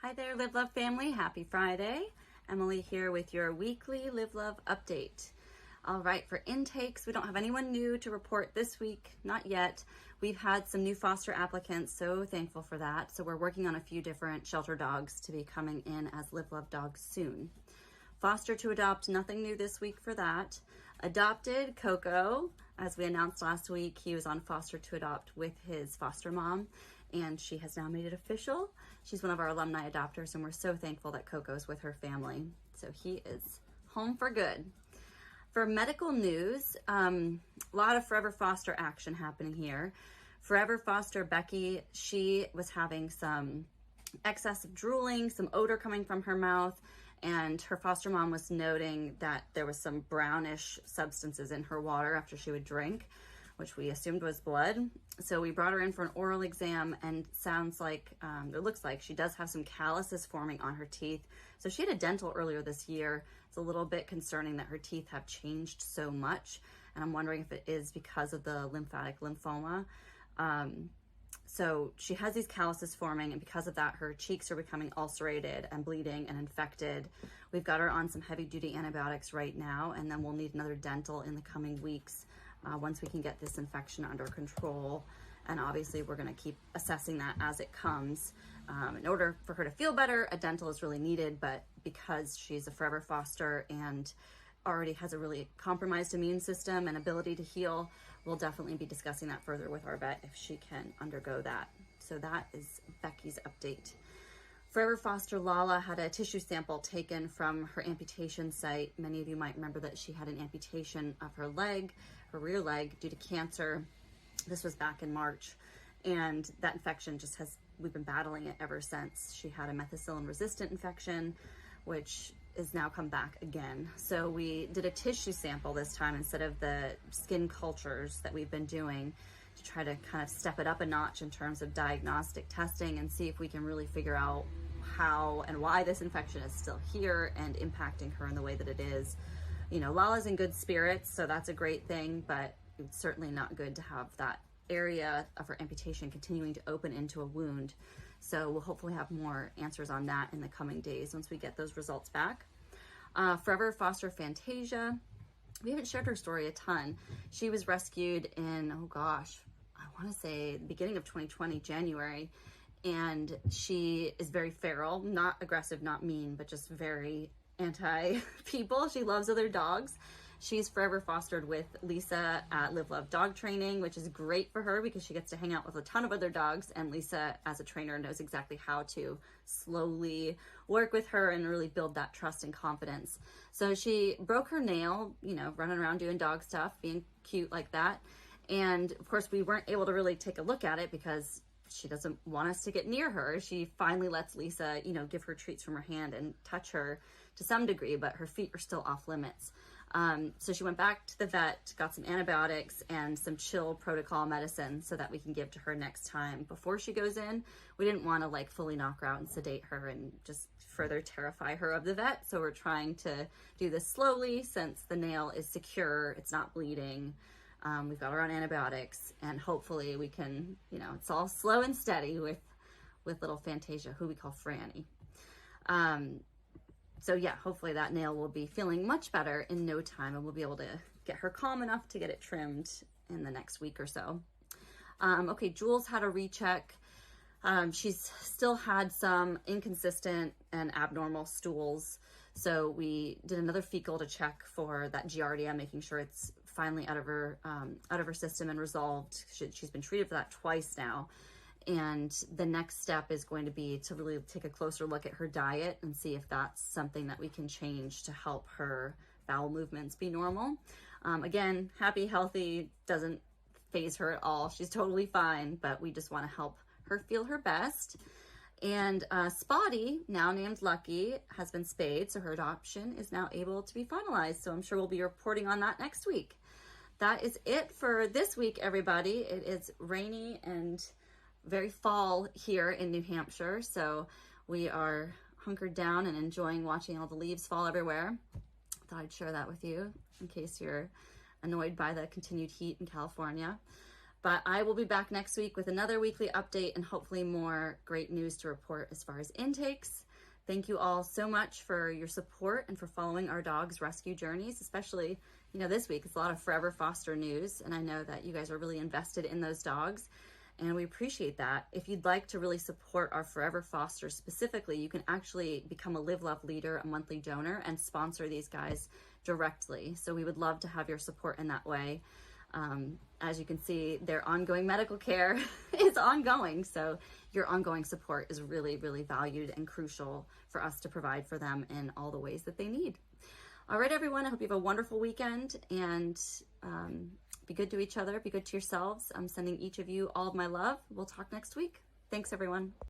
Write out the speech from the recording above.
Hi there, Live Love family. Happy Friday. Emily here with your weekly Live Love update. All right, for intakes, we don't have anyone new to report this week, not yet. We've had some new foster applicants, so thankful for that. So we're working on a few different shelter dogs to be coming in as Live Love dogs soon. Foster to adopt, nothing new this week for that. Adopted, CoCo, as we announced last week, he was on Foster to Adopt with his foster mom, and she has now made it official. She's one of our alumni adopters, and we're so thankful that CoCo's with her family. So he is home for good. For medical news, a lot of Forever Foster action happening here. Forever Foster Becky, she was having some excessive drooling, some odor coming from her mouth, and her foster mom was noting that there was some brownish substances in her water after she would drink, which we assumed was blood. So we brought her in for an oral exam, and sounds like, it looks like she does have some calluses forming on her teeth. So she had a dental earlier this year. It's a little bit concerning that her teeth have changed so much, and I'm wondering if it is because of the lymphatic lymphoma. So she has these calluses forming, and because of that, her cheeks are becoming ulcerated and bleeding and infected. We've got her on some heavy duty antibiotics right now, and then we'll need another dental in the coming weeks once we can get this infection under control. And obviously we're gonna keep assessing that as it comes. In order for her to feel better, a dental is really needed, but because she's a forever foster and already has a really compromised immune system and ability to heal, we'll definitely be discussing that further with our vet if she can undergo that. So that is Becky's update. Forever Foster LaLa had a tissue sample taken from her amputation site. Many of you might remember that she had an amputation of her leg, her rear leg, due to cancer. This was back in March, and that infection we've been battling it ever since. She had a methicillin resistant infection, which is now come back again. So we did a tissue sample this time instead of the skin cultures that we've been doing, to try to kind of step it up a notch in terms of diagnostic testing and see if we can really figure out how and why this infection is still here and impacting her in the way that it is. You know, Lala's in good spirits, so that's a great thing, but it's certainly not good to have that area of her amputation continuing to open into a wound. So we'll hopefully have more answers on that in the coming days once we get those results back. Forever Foster Fantasia, we haven't shared her story a ton. She was rescued in, oh gosh, I want to say the beginning of 2020, January, and she is very feral, not aggressive, not mean, but just very anti-people. She loves other dogs. She's forever fostered with Lisa at Live Love Dog Training, which is great for her because she gets to hang out with a ton of other dogs, and Lisa as a trainer knows exactly how to slowly work with her and really build that trust and confidence. So she broke her nail, you know, running around doing dog stuff, being cute like that. And of course we weren't able to really take a look at it because she doesn't want us to get near her. She finally lets Lisa, you know, give her treats from her hand and touch her to some degree, but her feet are still off limits. So she went back to the vet, got some antibiotics and some chill protocol medicine so that we can give to her next time before she goes in. We didn't want to like fully knock her out and sedate her and just further terrify her of the vet. So we're trying to do this slowly since the nail is secure, it's not bleeding. We've got her on antibiotics, and hopefully we can, you know, it's all slow and steady with little Fantasia, who we call Franny. So yeah, hopefully that nail will be feeling much better in no time, and we'll be able to get her calm enough to get it trimmed in the next week or so. Okay, Jules had a recheck. She's still had some inconsistent and abnormal stools. So we did another fecal to check for that Giardia, making sure it's finally out of her system and resolved. She's been treated for that twice now. And the next step is going to be to really take a closer look at her diet and see if that's something that we can change to help her bowel movements be normal. Again, happy, healthy, doesn't faze her at all. She's totally fine, but we just want to help her feel her best. And Spotty, now named Lucky, has been spayed, so her adoption is now able to be finalized. So I'm sure we'll be reporting on that next week. That is it for this week, everybody. It is rainy and very fall here in New Hampshire, so we are hunkered down and enjoying watching all the leaves fall everywhere. Thought I'd share that with you in case you're annoyed by the continued heat in California. But I will be back next week with another weekly update and hopefully more great news to report as far as intakes. Thank you all so much for your support and for following our dogs' rescue journeys, especially, this week. It's a lot of Forever Foster news, and I know that you guys are really invested in those dogs, and we appreciate that. If you'd like to really support our Forever Fosters specifically, you can actually become a Live Love Leader, a monthly donor, and sponsor these guys directly. So we would love to have your support in that way. As you can see, their ongoing medical care is ongoing. So your ongoing support is really, really valued and crucial for us to provide for them in all the ways that they need. All right, everyone, I hope you have a wonderful weekend, and be good to each other, be good to yourselves. I'm sending each of you all of my love. We'll talk next week. Thanks, everyone.